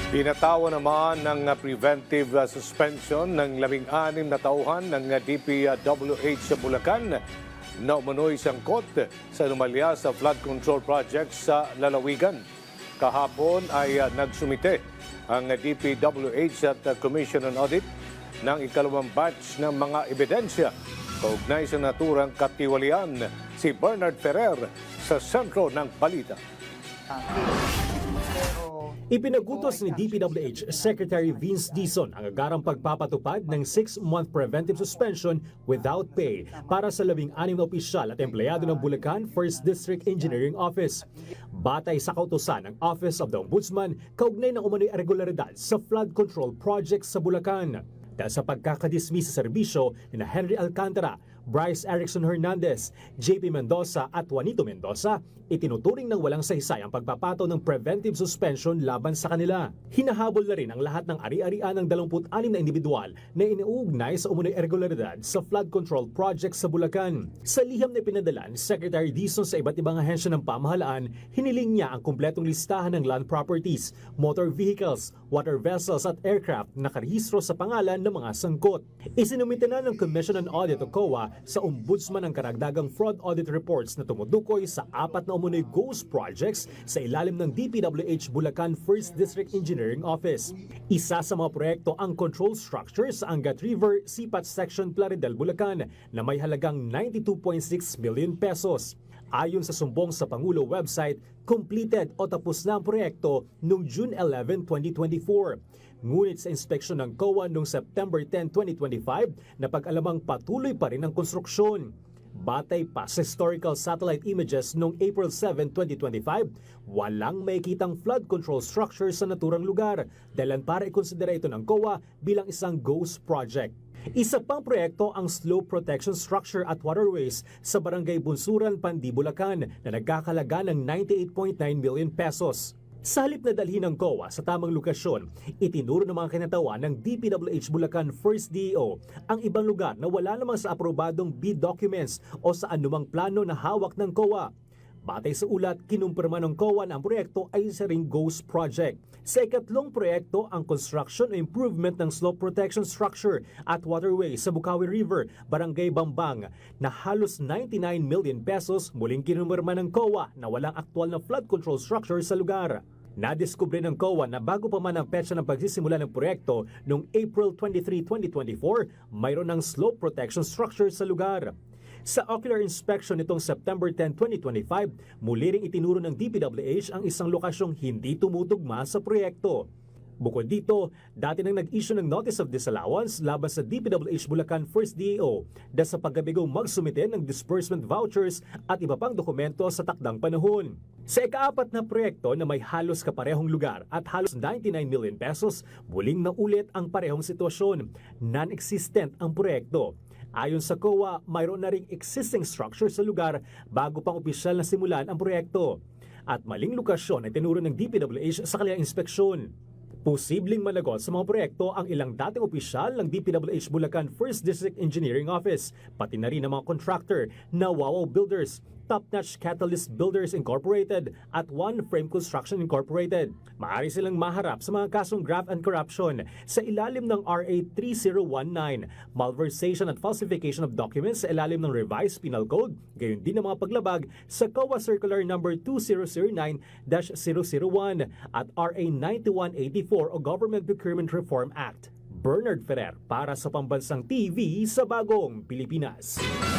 Pinatawa naman ng preventive suspension ng 16 na tauhan ng DPWH sa Bulacan na umunoy sangkot sa anomalya sa flood control project sa lalawigan. Kahapon ay nagsumite ang DPWH at Commission on Audit ng ikalawang batch ng mga ebidensya kaugnay sa naturang katiwalian. Si Bernard Ferrer sa sentro ng balita. Ipinagutos ni DPWH Secretary Vince Dizon ang agarang pagpapatupad ng 6-month preventive suspension without pay para sa 16 na opisyal at empleyado ng Bulacan 1st District Engineering Office. Batay sa kautusan ng Office of the Ombudsman, kaugnay ng umano'y irregularidad sa flood control project sa Bulacan. Dahil sa pagkakadismiss sa serbisyo ni Henry Alcantara, Bryce Erickson Hernandez, JP Mendoza at Juanito Mendoza, itinuturing ng walang saysay ang pagpapataw ng preventive suspension laban sa kanila. Hinahabol na rin ang lahat ng ari-arian ng 26 na individual na iniuugnay sa umunoy irregularidad sa flood control project sa Bulacan. Sa liham na pinadala ni Secretary Dizon sa iba't ibang ahensya ng pamahalaan, hiniling niya ang kumpletong listahan ng land properties, motor vehicles, water vessels at aircraft na nakarehistro sa pangalan ng mga sangkot. Isinumite na ng Commission on Audit o COA sa Ombudsman ang karagdagang fraud audit reports na tumutukoy sa 4 na umunoy ghost projects sa ilalim ng DPWH Bulacan 1st District Engineering Office. Isa sa mga proyekto ang control structure sa Angat River, Sipat Section, Plaridel, Bulacan na may halagang 92.6 million pesos. Ayon sa sumbong sa Pangulo website, completed o tapos na ang proyekto noong June 11, 2024. Ngunit sa inspeksyon ng COA noong September 10, 2025, napag-alamang patuloy pa rin ang konstruksyon. Batay pa sa historical satellite images noong April 7, 2025, walang makikitang flood control structure sa naturang lugar, dahilan para ikonsidera ito ng COA bilang isang ghost project. Isa pang proyekto ang slope protection structure at waterways sa Barangay Bunsuran, Pandi, Bulacan na nagkakalaga ng 98.9 million pesos. Sa halip na dalhin ng COA sa tamang lokasyon, itinuro ng mga kinatawan ng DPWH Bulacan 1st DEO ang ibang lugar na wala namang sa aprobadong bid documents o sa anumang plano na hawak ng COA. Batay sa ulat, kinumpirma ng COA na ang proyekto ay isa ring ghost project. Sa ikatlong proyekto, ang construction o improvement ng slope protection structure at waterway sa Bukawi River, Barangay Bambang, na halos 99 million pesos, muling kinumpirma ng COA na walang aktual na flood control structure sa lugar. Nadiskubre ng COA na bago pa man ang petsa ng pagsisimula ng proyekto noong April 23, 2024, mayroon ng slope protection structure sa lugar. Sa ocular inspection nitong September 10, 2025, muli ring itinuro ng DPWH ang isang lokasyong hindi tumutugma sa proyekto. Bukod dito, dati nang nag-issue ng Notice of Disallowance laban sa DPWH Bulacan 1st DEO dahil sa pagkabigong magsumite ng disbursement vouchers at iba pang dokumento sa takdang panahon. Sa ika-4 na proyekto na may halos kaparehong lugar at halos 99 million pesos, muling naulit ang parehong sitwasyon. Non-existent ang proyekto. Ayon sa COA, mayroon na ring existing structure sa lugar bago pang opisyal na simulan ang proyekto. At maling lokasyon ay tinuro ng DPWH sa kanilang inspeksyon. Posibleng managot sa mga proyekto ang ilang dating opisyal ng DPWH Bulacan 1st District Engineering Office, pati na rin ang mga contractor na Wawaw Builders, Top Notch Catalyst Builders Incorporated at One Frame Construction Incorporated. Maaari silang maharap sa mga kasong graft and corruption sa ilalim ng RA 3019, malversation at falsification of documents sa ilalim ng Revised Penal Code, gayon din ang mga paglabag sa COA Circular No. 2009-001 at RA 9184 o Government Procurement Reform Act. Bernard Ferrer para sa Pambansang TV sa Bagong Pilipinas.